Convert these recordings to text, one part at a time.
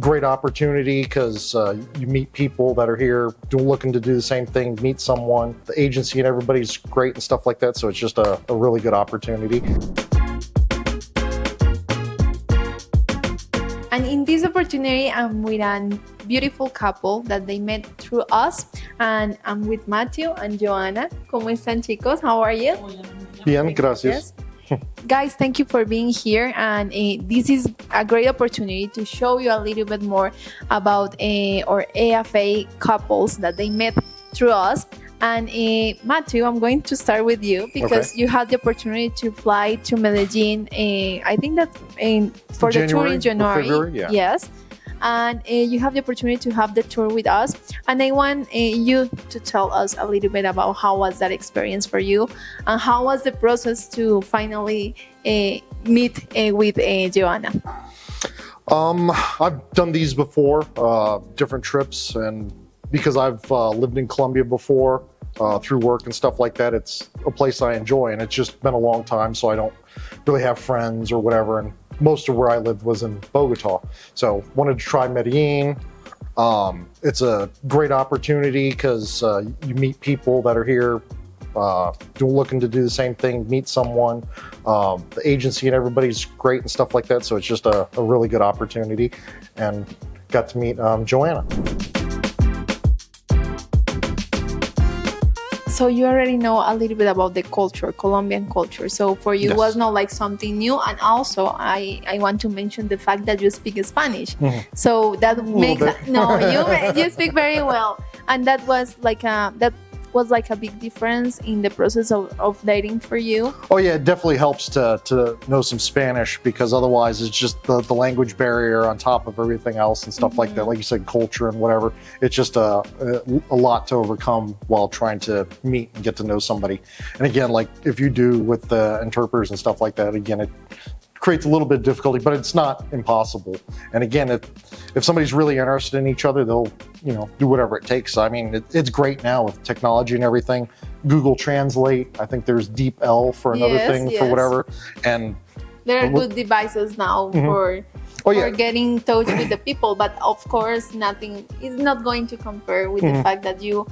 great opportunity because you meet people that are here looking to do the same thing, meet someone. The agency and everybody's great and stuff like that, so it's just a really good opportunity. And in this opportunity, I'm with a beautiful couple that they met through us, and I'm with Matthew and Joanna. ¿Cómo están, chicos? How are you? Bien, gracias. Guys, thank you for being here, and this is a great opportunity to show you a little bit more about our AFA couples that they met through us. And Matthew, I'm going to start with you because you had the opportunity to fly to Medellin. I think that for the tour in January. February, yeah. Yes. And you have the opportunity to have the tour with us. And I want you to tell us a little bit about how was that experience for you and how was the process to finally meet with Joanna. I've done these before, different trips, and because I've lived in Colombia before through work and stuff like that, it's a place I enjoy, and it's just been a long time, so I don't really have friends or whatever, and most of where I lived was in Bogota. So wanted to try Medellin. It's a great opportunity because you meet people that are here looking to do the same thing, meet someone. The agency and everybody's great and stuff like that, so it's just a really good opportunity, and got to meet Joanna. So you already know a little bit about the culture, Colombian culture. So for you, it was not like something new. And also, I want to mention the fact that you speak Spanish. Mm-hmm. So that makes you speak very well, and that was like a big difference in the process of dating for you. Oh yeah, it definitely helps to know some Spanish, because otherwise it's just the language barrier on top of everything else and stuff like that. Like you said, culture and whatever. It's just a lot to overcome while trying to meet and get to know somebody. And again, like if you do with the interpreters and stuff like that, again, it creates a little bit of difficulty, but it's not impossible. And again, if somebody's really interested in each other, they'll do whatever it takes. I mean, it's great now with technology and everything. Google Translate. I think there's DeepL for another thing for whatever. And there are good devices now for getting in touch with the people. But of course, nothing is not going to compare with the fact that you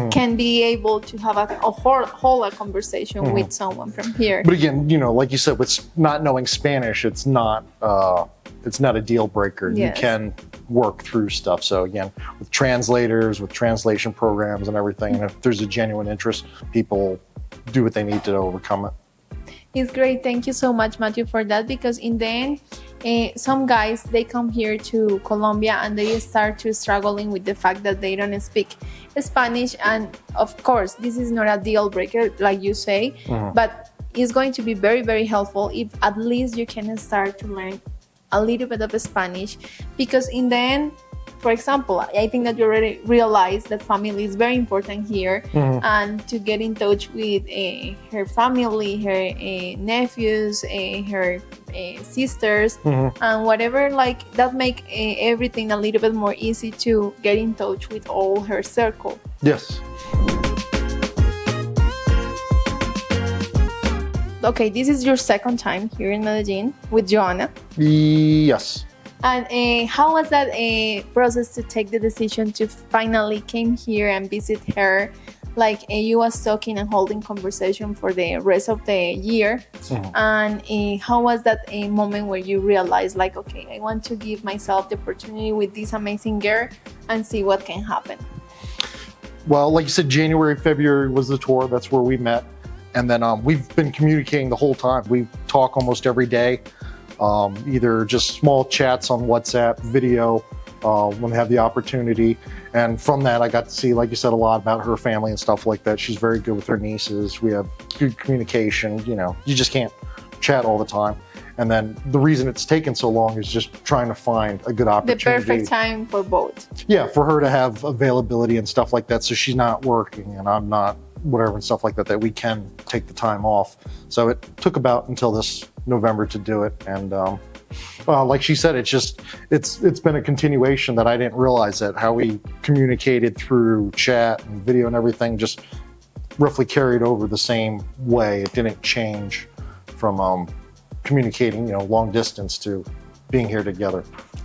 can be able to have a whole conversation with someone from here. But again, like you said, with not knowing Spanish, it's not a deal breaker. Yes. You can work through stuff. So again, with translators, with translation programs and everything, and if there's a genuine interest, people do what they need to overcome it. It's great. Thank you so much, Matthew, for that, because in the end, some guys, they come here to Colombia and they start to struggling with the fact that they don't speak Spanish. And of course, this is not a deal breaker, like you say, but it's going to be very, very helpful if at least you can start to learn a little bit of Spanish, because in the end, for example, I think that you already realized that family is very important here, and to get in touch with her family, her nephews, her sisters, and whatever, like that make everything a little bit more easy to get in touch with all her circle. Yes. Okay, this is your second time here in Medellin with Joanna. Yes. And how was that process to take the decision to finally came here and visit her? Like you was talking and holding conversation for the rest of the year. And how was that a moment where you realized, like, okay, I want to give myself the opportunity with this amazing girl and see what can happen? Well, like you said, January, February was the tour. That's where we met. And then we've been communicating the whole time. We talk almost every day. Either just small chats on WhatsApp, video, when I have the opportunity. And from that, I got to see, like you said, a lot about her family and stuff like that. She's very good with her nieces. We have good communication. You just can't chat all the time. And then the reason it's taken so long is just trying to find a good opportunity. The perfect time for both. Yeah, for her to have availability and stuff like that. So she's not working and I'm not, whatever, and stuff like that, that we can take the time off. So it took about until this November to do it. And like she said, it's been a continuation that I didn't realize that how we communicated through chat and video and everything just roughly carried over the same way. It didn't change from communicating, long distance to being here together.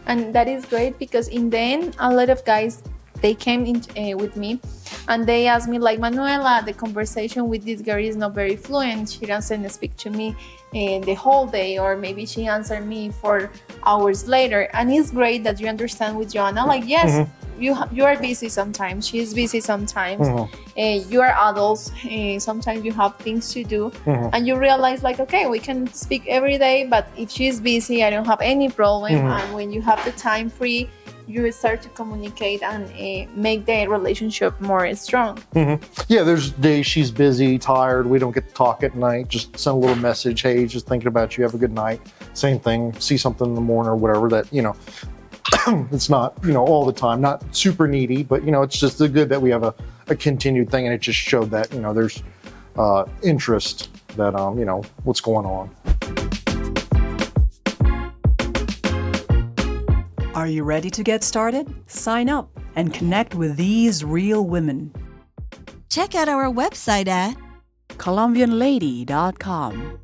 And that is great because in the end, a lot of guys, they came in with me and they asked me like, Manuela, the conversation with this girl is not very fluent. She doesn't speak to me the whole day, or maybe she answered me 4 hours later. And it's great that you understand with Joanna, like, yes, you are busy sometimes. She's busy sometimes. You are adults. Sometimes you have things to do, and you realize like, okay, we can speak every day, but if she's busy, I don't have any problem. And when you have the time free, you start to communicate and make the relationship more strong. Yeah, there's days she's busy, tired. We don't get to talk at night. Just send a little message. Hey, just thinking about you. Have a good night. Same thing. See something in the morning or whatever. That it's not all the time. Not super needy, but it's just good that we have a continued thing, and it just showed that there's interest. That what's going on. Are you ready to get started? Sign up and connect with these real women. Check out our website at Colombianlady.com.